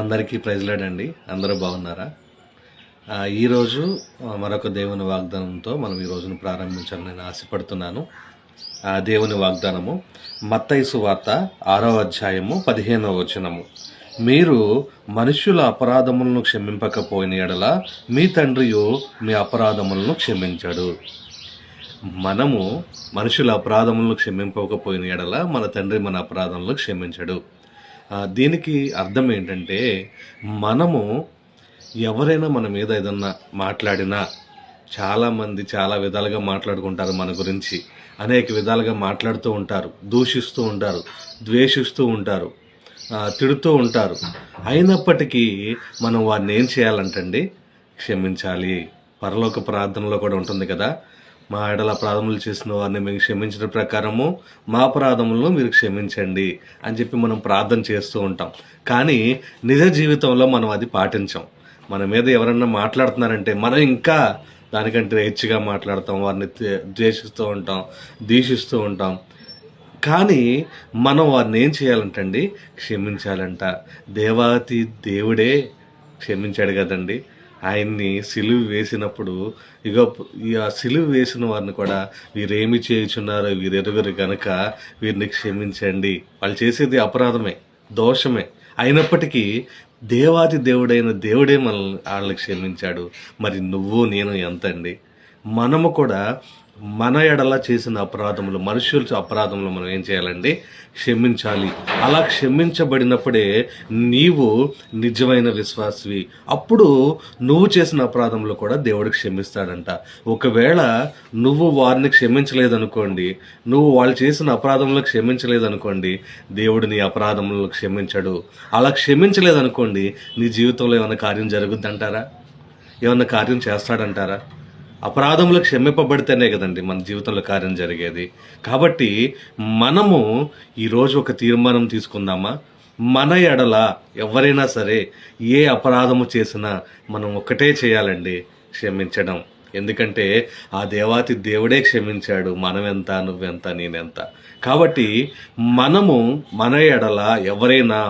అందరికీ ప్రైజ్లాడ్ అండి. అందరూ బాగున్నారా? ఈరోజు మరొక దేవుని వాగ్దానంతో మనం ఈ రోజును ప్రారంభించాలని నేను ఆశపడుతున్నాను. దేవుని వాగ్దానము మత్తయి సువార్త 6వ అధ్యాయము 15వ వచనము. మీరు మనుష్యుల అపరాధములను క్షమింపకపోయిన ఎడల మీ తండ్రియు మీ అపరాధములను క్షమించడు. మనము మనుషుల అపరాధములను క్షమింపకపోయిన ఎడల మన తండ్రి మన అపరాధములను క్షమించడు. దీనికి అర్థం ఏంటంటే, మనము ఎవరైనా మన మీద ఏదన్నా మాట్లాడినా, చాలామంది చాలా విధాలుగా మాట్లాడుకుంటారు మన గురించి, అనేక విధాలుగా మాట్లాడుతూ ఉంటారు, దూషిస్తూ ఉంటారు, ద్వేషిస్తూ ఉంటారు, తిడుతూ ఉంటారు. అయినప్పటికీ మనం వారిని ఏం చేయాలంటండి? క్షమించాలి. పరలోక ప్రార్థనలో కూడా ఉంటుంది కదా, మా ఎడల అపరాధములు చేసిన వారిని మేము క్షమించిన ప్రకారము మా అపరాధములను మీరు క్షమించండి అని చెప్పి మనం ప్రార్థన చేస్తూ ఉంటాం. కానీ నిజ జీవితంలో మనం అది పాటించాం. మన మీద ఎవరన్నా మాట్లాడుతున్నారంటే మనం ఇంకా దానికంటే హెచ్చుగా మాట్లాడతాం, వారిని ద్వేషిస్తూ ఉంటాం, దూషిస్తూ ఉంటాం. కానీ మనం వారిని ఏం చేయాలంటండి? క్షమించాలంట. దేవాతి దేవుడే క్షమించాడు కదండి. ఆయన్ని సిలువ వేసినప్పుడు ఆ సిలువ వేసిన వారిని కూడా వీరేమి చేయుచున్నారో వీరెరుగరు గనక వీరిని క్షమించండి. వాళ్ళు చేసేది అపరాధమే, దోషమే. అయినప్పటికీ దేవాది దేవుడైన దేవుడే వాళ్ళని క్షమించాడు. మరి నువ్వు నేను ఎంత అండి? మనము కూడా మన ఎడల చేసిన అపరాధములు, మనుషుల అపరాధములు మనం ఏం చేయాలండి? క్షమించాలి. అలా క్షమించబడినప్పుడే నీవు నిజమైన విశ్వాసివి. అప్పుడు నువ్వు చేసిన అపరాధములు కూడా దేవుడు క్షమిస్తాడంట. ఒకవేళ నువ్వు వారిని క్షమించలేదనుకోండి, నువ్వు వాళ్ళు చేసిన అపరాధములు క్షమించలేదనుకోండి, దేవుడు నీ అపరాధములను క్షమించడు. అలా క్షమించలేదనుకోండి, నీ జీవితంలో ఏమైనా కార్యం జరుగుద్దంటారా? ఏమన్నా కార్యం చేస్తాడంటారా? అపరాధములు క్షమింపబడితేనే కదండి మన జీవితంలో కార్యం జరిగేది. కాబట్టి మనము ఈరోజు ఒక తీర్మానం తీసుకుందామా? మన ఎడల ఎవరైనా సరే ఏ అపరాధము చేసినా మనం ఒక్కటే చేయాలండి, క్షమించడం. ఎందుకంటే ఆ దేవాతి దేవుడే క్షమించాడు. మనమెంత, నువ్వెంత, నేనెంత. కాబట్టి మనము మన ఎడల ఎవరైనా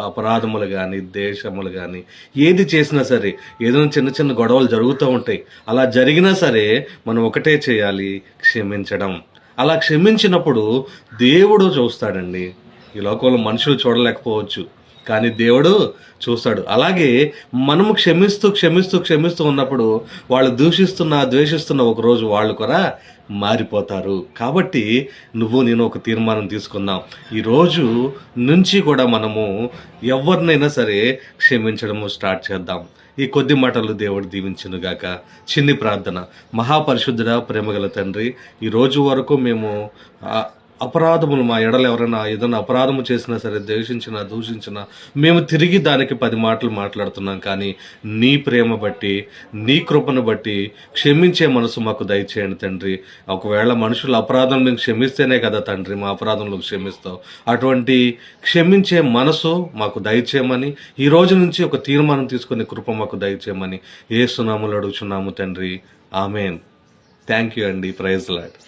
అపరాధములు కానీ, దేశములు కానీ ఏది చేసినా సరే, ఏదైనా చిన్న చిన్న గొడవలు జరుగుతూ ఉంటాయి. అలా జరిగినా సరే మనం ఒకటే చేయాలి, క్షమించడం. అలా క్షమించినప్పుడు దేవుడు చూస్తాడండి. ఈ లోకంలో మనుషులు చూడలేకపోవచ్చు, కానీ దేవుడు చూస్తాడు. అలాగే మనము క్షమిస్తూ ఉన్నప్పుడు వాళ్ళు ద్వేషిస్తున్న ఒక రోజు వాళ్ళు కూడా మారిపోతారు. కాబట్టి నువ్వు నేను ఒక తీర్మానం తీసుకుందాం. ఈరోజు నుంచి కూడా మనము ఎవరినైనా సరే క్షమించడము స్టార్ట్ చేద్దాం. ఈ కొద్ది మాటలు దేవుడు దీవించునుగాక. చిన్ని ప్రార్థన. మహాపరిశుద్ధుడా, ప్రేమగల తండ్రి, ఈ రోజు వరకు మేము అపరాధములు మా ఎడలు ఎవరైనా ఏదైనా అపరాధము చేసినా సరే, ద్వేషించినా, దూషించినా మేము తిరిగి దానికి 10 మాటలు మాట్లాడుతున్నాం. కానీ నీ ప్రేమ బట్టి, నీ కృపను బట్టి క్షమించే మనసు మాకు దయచేయండి తండ్రి. ఒకవేళ మనుషుల అపరాధం మేము క్షమిస్తేనే కదా తండ్రి మా అపరాధంలో క్షమిస్తావు. అటువంటి క్షమించే మనసు మాకు దయచేయమని, ఈ రోజు నుంచి ఒక తీర్మానం తీసుకునే కృప మాకు దయచేయమని యేసు నామములో అడుగుచున్నాము తండ్రి. ఆమెన్. థ్యాంక్ యూ అండి. Praise lord.